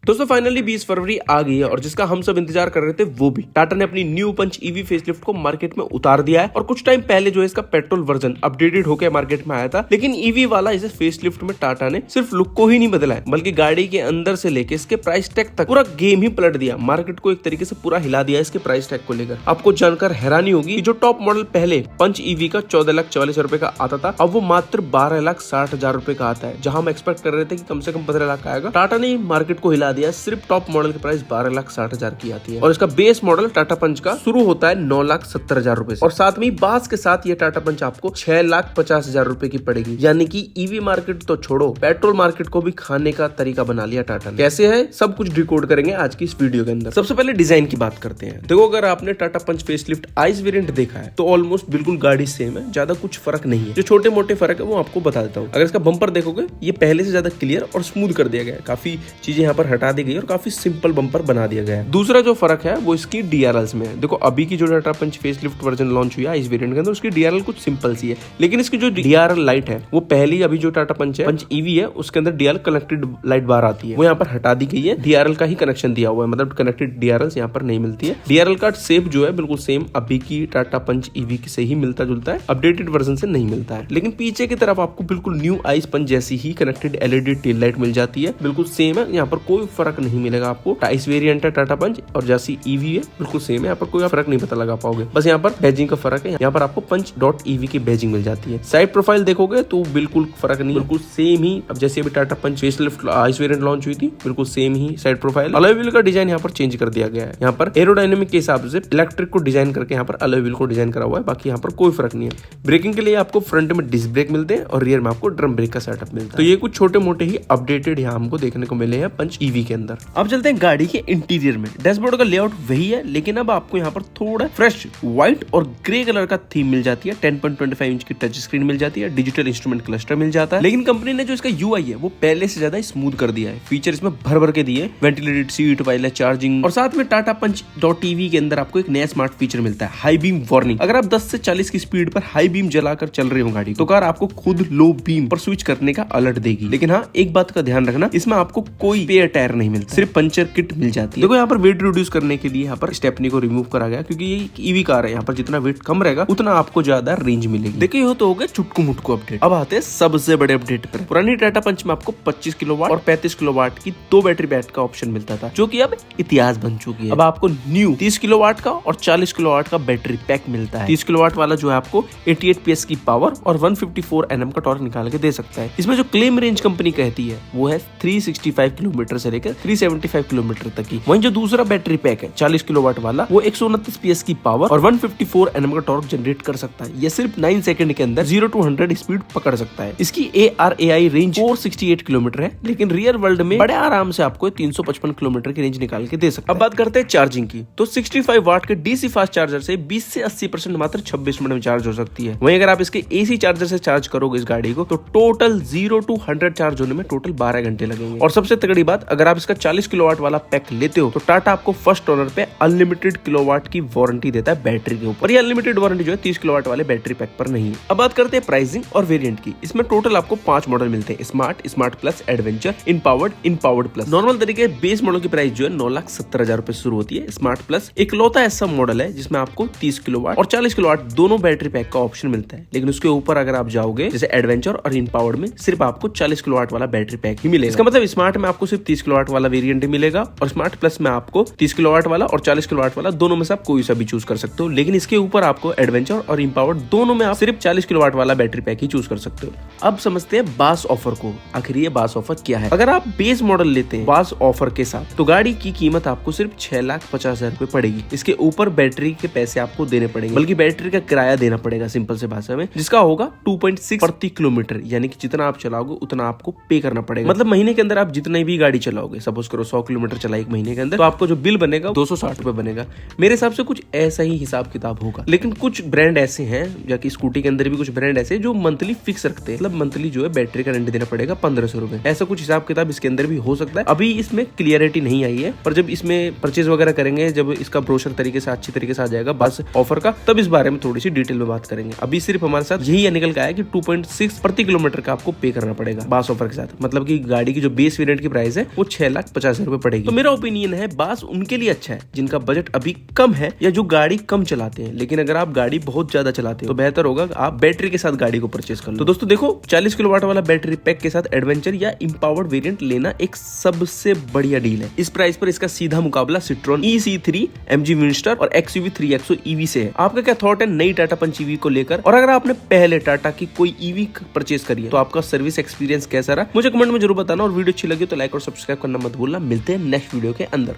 दोस्तों फाइनली 20 फरवरी आ गई है और जिसका हम सब इंतजार कर रहे थे वो भी टाटा ने अपनी न्यू पंच ईवी फेसलिफ्ट को मार्केट में उतार दिया है। और कुछ टाइम पहले जो है इसका पेट्रोल वर्जन अपडेटेड होकर मार्केट में आया था, लेकिन ईवी वाला इसे फेसलिफ्ट में टाटा ने सिर्फ लुक को ही नहीं बदला है बल्कि गाड़ी के अंदर से लेके इसके प्राइस टैग तक पूरा गेम ही पलट दिया। मार्केट को एक तरीके से पूरा हिला दिया इसके प्राइस टैग को लेकर। आपको जानकर हैरानी होगी, जो टॉप मॉडल पहले पंच ईवी का 14,44,000 रुपए का आता था, अब वो मात्र 12,60,000 रुपए का आता है। जहां हम एक्सपेक्ट कर रहे थे कि कम से कम 15 लाख का आएगा, टाटा ने मार्केट को हिला दिया। सिर्फ टॉप मॉडल की प्राइस 12,60,000 की आती है और इसका बेस मॉडल टाटा पंच का शुरू होता है 9,70,000 रुपए से। और साथ में बास के साथ ये टाटा पंच आपको 6,50,000 रुपए की पड़ेगी। यानी कि ईवी मार्केट तो छोड़ो, पेट्रोल मार्केट को भी खाने का तरीका बना लिया टाटा ने। कैसे है सब कुछ डिकोड करेंगे आज की इस वीडियो के अंदर। सबसे पहले डिजाइन की बात करते हैं। देखो, अगर आपने टाटा पंच फेसलिफ्ट आइस वेरिएंट देखा है तो ऑलमोस्ट बिल्कुल गाड़ी सेम है, ज्यादा कुछ फर्क नहीं है। जो छोटे मोटे फर्क है वो आपको बता देता हूँ। अगर इसका बम्पर देखोगे, ये पहले से ज्यादा क्लियर और स्मूथ कर दिया गया है। काफी चीजें यहाँ पर हटा दी गई और काफी सिंपल बम्पर बना दिया गया है। दूसरा जो फर्क है वो इसकी डीआरएल्स में है। देखो, अभी की जो टाटा पंच फेसलिफ्ट वर्जन लॉन्च हुई है इस वेरिएंट के अंदर, उसकी डीआरएल कुछ सिंपल सी है, लेकिन इसकी जो डीआरएल लाइट है वो पहली अभी जो टाटा पंच है, पंच ईवी है, उसके अंदर डीआरएल कनेक्टेड लाइट बार आती है, वो यहाँ पर हटा दी गई है। डीआरएल का ही कनेक्शन दिया हुआ है, मतलब कनेक्टेड डीआरएल यहाँ पर नहीं मिलती है। डीआरएल का शेप जो है बिल्कुल सेम अभी की टाटा पंच ईवी से ही मिलता जुलता है, अपडेटेड वर्जन से नहीं मिलता है। लेकिन पीछे की तरफ आपको बिल्कुल न्यू आइस पंच जैसी ही कनेक्टेड एलईडी टेल लाइट मिल जाती है, बिल्कुल सेम है। यहाँ पर कोई फर्क नहीं मिलेगा आपको। आइस वेरिएंट है टाटा पंच और जैसी ईवी है बिल्कुल सेम है, यहाँ पर कोई फर्क नहीं पता लगा पाओगे। बस यहाँ पर बैजिंग का फर्क है, यहाँ पर आपको punch.ev की बैजिंग मिल जाती है। साइड प्रोफाइल देखोगे तो बिल्कुल फर्क नहीं, बिल्कुल सेम ही। अब जैसे अभी टाटा पंच फेसलिफ्ट आइस वेरिएंट लॉन्च हुई थी, बिल्कुल सेम ही साइड प्रोफाइल। अलॉय व्हील का डिजाइन यहाँ पर चेंज कर दिया गया है। यहाँ पर एरोडायनेमिक के हिसाब से इलेक्ट्रिक को डिजाइन करके यहाँ पर अलॉय व्हील को डिजाइन करा हुआ है। बाकी यहाँ पर कोई फर्क नहीं है। ब्रेकिंग के लिए आपको फ्रंट में डिस्क ब्रेक मिलते हैं और रियर में आपको ड्रम ब्रेक का सेटअप मिलता है। तो ये कुछ छोटे मोटे ही अपडेटेड यहाँ हमको देखने को मिले हैं पंच ईवी के अंदर। अब चलते हैं गाड़ी के इंटीरियर में। डैशबोर्ड का लेआउट वही है, लेकिन अब आपको यहाँ पर थोड़ा फ्रेश व्हाइट और ग्रे कलर का थीम मिल जाती है। 10.25 इंच की टच स्क्रीन मिल जाती है, डिजिटल इंस्ट्रूमेंट क्लस्टर मिल जाता है। लेकिन कंपनी ने जो इसका यूआई है वो पहले से ज्यादा स्मूथ कर दिया है। फीचर इसमें भर भर के दिए, वेंटिलेटेड सीट, वायरलेस चार्जिंग और साथ में टाटा punch.ev के अंदर आपको एक नया स्मार्ट फीचर मिलता है, हाई बीम वार्निंग। अगर आप 10 से 40 की स्पीड पर हाई बीम जलाकर चल रहे हो गाड़ी, तो कार आपको खुद लो बीम पर स्विच करने का अलर्ट देगी। लेकिन हाँ, एक बात का ध्यान रखना, इसमें आपको कोई स्पेयर टायर नहीं मिलता, सिर्फ पंचर किट मिल जाती है। देखो, यहाँ पर वेट रिड्यूस करने के लिए यहाँ पर स्टेपनी को रिमूव करा गया, क्योंकि ये ईवी कार है। यहाँ पर जितना वेट कम रहेगा उतना आपको ज्यादा रेंज मिलेगी। देखिए, हो तो हो गए चुटकू मुटकू अपडेट। अब आते हैं सबसे बड़े अपडेट पर। पुरानी टाटा पंच में आपको 25 किलोवाट और 35 किलोवाट की 2 बैटरी पैक का ऑप्शन मिलता था, जो कि अब इतिहास बन चुकी है। अब आपको न्यू 30 किलोवाट का और 40 किलोवाट का बैटरी पैक मिलता है। 30 किलोवाट वाला जो है आपको 88 PS की पावर और 154 Nm का टॉर्क निकाल के दे सकता है। इसमें जो क्लेम रेंज कंपनी कहती है वो है 365 किलोमीटर से लेकर 375 किलोमीटर तक की। वहीं जो दूसरा बैटरी पैक है 40 किलोवाट वाला, वो 129 PS की पावर और 154 Nm का टॉर्क जनरेट कर सकता है। ये सिर्फ 9 सेकंड के अंदर 0 to 100 स्पीड पकड़ सकता है। इसकी ARAI रेंज 468 किलोमीटर है, लेकिन रियल वर्ल्ड में बड़े आराम से आपको 355 किलोमीटर की रेंज निकाल के दे सकता है। अब बात करते हैं चार्जिंग की, तो 65 वाट के DC फास्ट चार्जर से 20 से 80% मात्र 26 मिनट में चार्ज हो सकती है। वहीं अगर आप इसके AC चार्जर से चार्ज करोगे इस गाड़ी को, तो टोटल 0 to 100 चार्ज होने में टोटल 12 घंटे लगेंगे। और सबसे तगड़ी बात, अगर आप इसका 40 किलोवाट वाला पैक लेते हो तो टाटा आपको फर्स्ट ओनर पे अनलिमिटेड किलोवाट की वारंटी देता है बैटरी के ऊपर। ये अनलिमिटेड वारंटी जो है 30 किलोवाट वाले बैटरी पैक पर नहीं है। अब बात करते हैं प्राइसिंग और वेरिएंट की। इसमें टोटल आपको 5 मॉडल मिलते हैं, smart, smart plus, adventure, empowered plus. Normal तरीके बेस मॉडल की प्राइस जो है 9,70,000 रुपए शुरू होती है। स्मार्ट प्लस इकलौता ऐसा मॉडल है जिसमें आपको 30 किलोवाट और 40 किलोवाट दोनों बैटरी पैक का ऑप्शन मिलता है। लेकिन उसके ऊपर अगर आप जाओगे जैसे एडवेंचर और इनपावर्ड में, सिर्फ आपको 40 किलोवाट वाला बैटरी पैक ही मिलेगा। इसका मतलब स्मार्ट में आपको सिर्फ 30 किलोवाट वाला वेरिएंट मिलेगा और स्मार्ट प्लस में आपको 30 किलोवाट वाला और 40 किलोवाट वाला दोनों में से आप कोई सा भी चूज कर सकते हो। लेकिन इसके ऊपर आपको एडवेंचर और इनपावर्ड दोनों में आप सिर्फ 40 किलोवाट वाला बैटरी पैक ही चूज कर सकते हो। अब समझते हैं बास ऑफर को। आखिर ये बास ऑफर क्या है? अगर आप बेस मॉडल लेते हैं बास ऑफर के साथ, तो गाड़ी की कीमत आपको सिर्फ 6,50,000 रुपए पड़ेगी। इसके ऊपर बैटरी के पैसे आपको देने पड़ेंगे, बल्कि बैटरी का किराया देना पड़ेगा सिंपल से भाषा में, जिसका होगा 2.6 प्रति किलोमीटर। यानी कि जितना आप चलाओगे उतना आपको पे करना पड़ेगा। मतलब महीने के अंदर आप जितने भी गाड़ी चलाओगे, सपोज करो 100 किलोमीटर चला एक महीने के अंदर, तो आपको जो बिल बनेगा 260 रुपए बनेगा। मेरे हिसाब से कुछ ऐसा ही हिसाब किताब होगा। लेकिन कुछ ब्रांड ऐसे हैं, जाकि स्कूटी के अंदर भी कुछ ब्रांड ऐसे जो मंथली फिक्स रखते हैं, मतलब मंथली जो है बैटरी का रेंट देना पड़ेगा 1500 रुपए। ऐसा कुछ हिसाब किताब इसके अंदर भी हो सकता है। अभी इसमें क्लियरिटी नहीं आई है, पर जब इसमें परचेज वगैरह करेंगे, जब इसका ब्रोशर तरीके से अच्छी तरीके से आ जाएगा बस ऑफर का, तब इस बारे में थोड़ी सी डिटेल में बात करेंगे। अभी सिर्फ हमारे साथ यही निकल के आया कि 2.6 प्रति किलोमीटर का आपको पे करना पड़ेगा बास ऑफर के साथ। मतलब कि गाड़ी की जो बेस वेरिएंट की प्राइस है वो 6,50,000 रुपए पड़ेगी। तो मेरा ओपिनियन है बास उनके लिए अच्छा है जिनका बजट अभी कम है या जो गाड़ी कम चलाते हैं। लेकिन अगर आप गाड़ी बहुत ज्यादा चलाते हो तो बेहतर होगा आप बैटरी के साथ गाड़ी को परचेज कर लो। तो दोस्तों देखो 40 किलोवाट वाला बैटरी पैक के साथ एडवेंचर या इंपावर्ड वेरिएंट लेना एक सबसे बढ़िया डील है। इस प्राइस पर इसका सीधा मुकाबला सिट्रोन EC3, MG विंस्टर और XUV 3XO EV से है। आपका क्या थॉट है नई टाटा पंच EV को लेकर? और अगर आपने पहले टाटा की कोई EV परचेज करी है तो आपका सर्विस एक्सपीरियंस कैसा रहा मुझे कमेंट में जरूर बताना। और वीडियो अच्छी लगी तो लाइक और सब्सक्राइब करना मत भूलना। मिलते हैं नेक्स्ट वीडियो के अंदर।